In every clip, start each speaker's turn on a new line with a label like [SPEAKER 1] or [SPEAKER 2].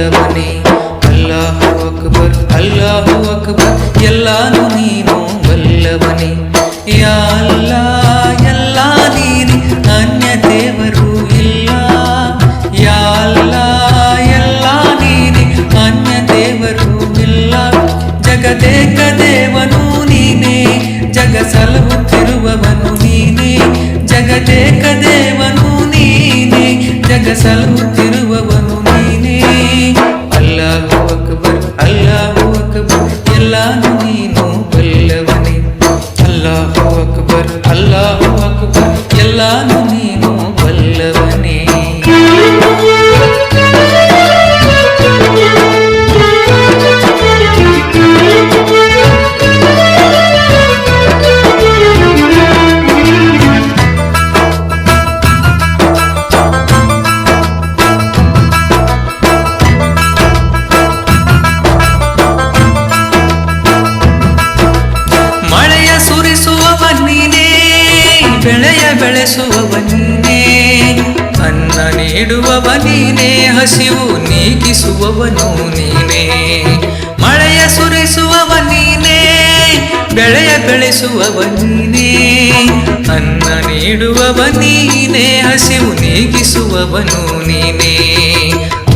[SPEAKER 1] ಬಲ್ಲವನೇ. ಅಲ್ಲಾಹು ಅಕ್ಬರ್ ಅಲ್ಲಾಹು ಅಕ್ಬರ್ ಎಲ್ಲಾನು ನೀನು ಬಲ್ಲವನೇ. ಯಾ ಅಲ್ಲಾ ಎಲ್ಲ ನೀನೆ ಅನ್ಯ ದೇವರು ಇಲ್ಲ. ಯಾ ಅಲ್ಲಾ ಎಲ್ಲ ನೀನೆ ಅನ್ಯ ದೇವರು ಇಲ್ಲ. ಜಗದೇಕ ದೇವನು ನೀನೇ, ಜಗ ಸಲಹುತ್ತಿರುವವನು ನೀನೇ. ಜಗದೇಕ ದೇವನು ನೀನೇ, ಜಗ ಸಲಹುತ್ತಿರುವವನು ನೀನೇ. ಅಲ್ಲಾಹು ಅಕ್ಬರ್ ಅಲ್ಲಾಹು ಅಕ್ಬರ್ ಎಲ್ಲಾನು ನೀನು ಬಲ್ಲವನೇ. ಅಲ್ಲಾಹು ಅಕ್ಬರ್ ಅಲ್ಲಾಹು ಅಕ್ಬರ್ ಎಲ್ಲಾನು ನೀನು ಬಲ್ಲವನೇ. ಬೆಳೆಯ ಬೆಳೆಸುವವ ನೀನೇ, ಅನ್ನ ನೀಡುವವ ನೀನೇ, ಹಸಿವು ನೀಗಿಸುವವನು ನೀನೇ. ಮಳೆಯ ಸುರಿಸುವವ ನೀನೇ, ಬೆಳೆಯ ಬೆಳೆಸುವವ ನೀನೇ, ಅನ್ನ ನೀಡುವವ ನೀನೇ, ಹಸಿವು ನೀಗಿಸುವವನು ನೀನೇ.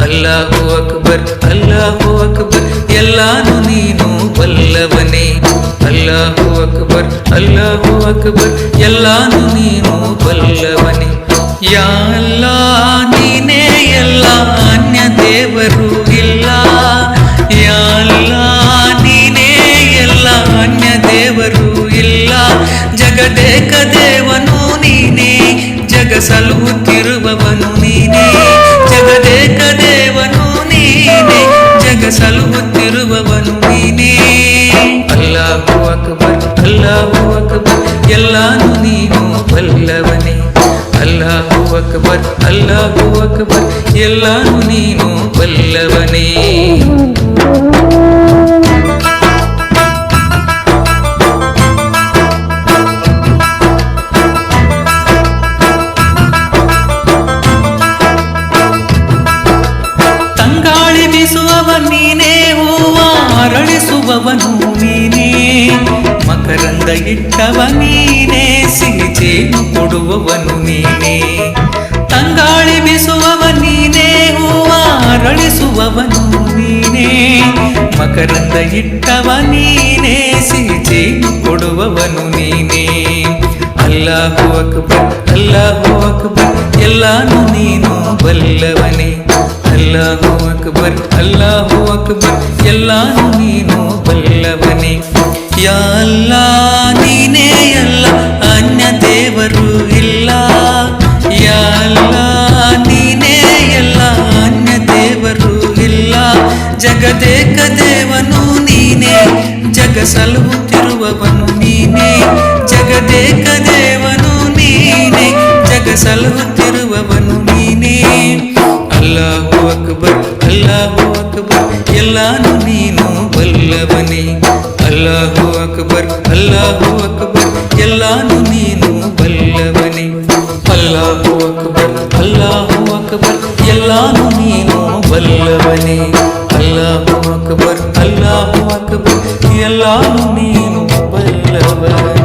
[SPEAKER 1] ಅಲ್ಲಾಹು ಅಕ್ಬರ್ ಅಲ್ಲಾಹು ಅಕ್ಬರ್ ಎಲ್ಲಾನು ನೀನು ಬಲ್ಲವನೇ. ಅಲ್ಲಾಹು ಅಕ್ಬರ್ ಅಲ್ಲಾಹು ಅಕ್ಬರ್ ಎಲ್ಲಾನು ನೀನು ಬಲ್ಲವನೇ. ಯಾ ಅಲ್ಲಾ ನೀನೇ ಎಲ್ಲ ಅನ್ಯ ದೇವರು ಇಲ್ಲ. ಯಾ ಅಲ್ಲಾ ನೀನೇ ಎಲ್ಲ ಅನ್ಯ ದೇವರು ಇಲ್ಲ. ಜಗದೇಕ ದೇವನು ನೀನೇ, ಜಗ ಸಲಹುತ್ತಿರುವವನು ನೀನೇ. ಜಗದೇಕ ದೇವನು ನೀನೇ, ಜಗ ಸಲಹುತ್ತಿರುವವನು ನೀನೇ. ಅಲ್ಲಾಹು ಅಕ್ಬರ್ ಅಲ್ಲಾಹು ಅಕ್ಬರ್ ಎಲ್ಲಾನು ನೀನು ಬಲ್ಲವನೇ. ಅಲ್ಲಾಹು ಅಕ್ಬರ್ ಅಲ್ಲಾಹು ಅಕ್ಬರ್ ಎಲ್ಲಾನು ನೀನು ಬಲ್ಲವನೇ. ತಂಗಾಳಿ ಬೀಸುವವ ನೀನೇ, ಹೂವ ಅರಳಿಸುವವನು ನೀನೇ. ಮಕರಂದ ಇಟ್ಟವ ನೀನೇ, ಸಿಹಿ ಜೇನು ಕೊಡುವವನು ನೀನೇ. ತಂಗಾಳಿ ಬೀಸುವವ ನೀನೇ, ಹೂವ ಅರಳಿಸುವವನು ನೀನೇ. ಮಕರಂದ ಇಟ್ಟವ ನೀನೇ, ಸಿಹಿ ಜೇನು ಕೊಡುವವನು ನೀನೇ. ಅಲ್ಲಾಹು ಅಕ್ಬರ್ ಅಲ್ಲಾಹು ಅಕ್ಬರ್ ಎಲ್ಲಾನು ನೀನು ಬಲ್ಲವನೇ. ಅಲ್ಲಾಹು ಅಕ್ಬರ್ ಅಲ್ಲಾಹು ಅಕ್ಬರ್ ಎಲ್ಲಾನು ನೀನು ಬಲ್ಲವನೇ. ಯಾ ಅಲ್ಲಾ ನೀನೇ ಎಲ್ಲ ಅನ್ಯ ದೇವರು ಇಲ್ಲ. ಯಾ ಅಲ್ಲಾ ನೀನೇ ಎಲ್ಲ ಅನ್ಯ ದೇವರು ಇಲ್ಲ. ಜಗದೇಕ ದೇವನು ನೀನೇ, ಜಗ ಸಲಹುತ್ತಿರುವವನು ನೀನೇ. ಜಗದೇಕ ದೇವನು ನೀನೇ, ಜಗ ಸಲಹುತ್ತಿರುವವನು ನೀನೇ. ಅಲ್ಲಾಹು ಅಕ್ಬರ್ ಅಲ್ಲಾಹು ಅಕ್ಬರ್ ಎಲ್ಲಾನು ನೀನು ಬಲ್ಲವನೇ. ಅಲ್ಲಾಹು ಅಕ್ಬರ್ ಅಲ್ಲಾಹು ಅಕ್ಬರ್ ಎಲ್ಲಾನು ನೀನು ಬಲ್ಲವನೇ. ಅಲ್ಲಾಹು ಅಕ್ಬರ್ ಅಲ್ಲಾಹು ಅಕ್ಬರ್ ಎಲ್ಲಾನು ನೀನು ಬಲ್ಲವನೇ. ಅಲ್ಲಾಹು ಅಕ್ಬರ್ ಅಲ್ಲಾಹು ಅಕ್ಬರ್ ಎಲ್ಲಾನು ನೀನು ಬಲ್ಲವನೇ.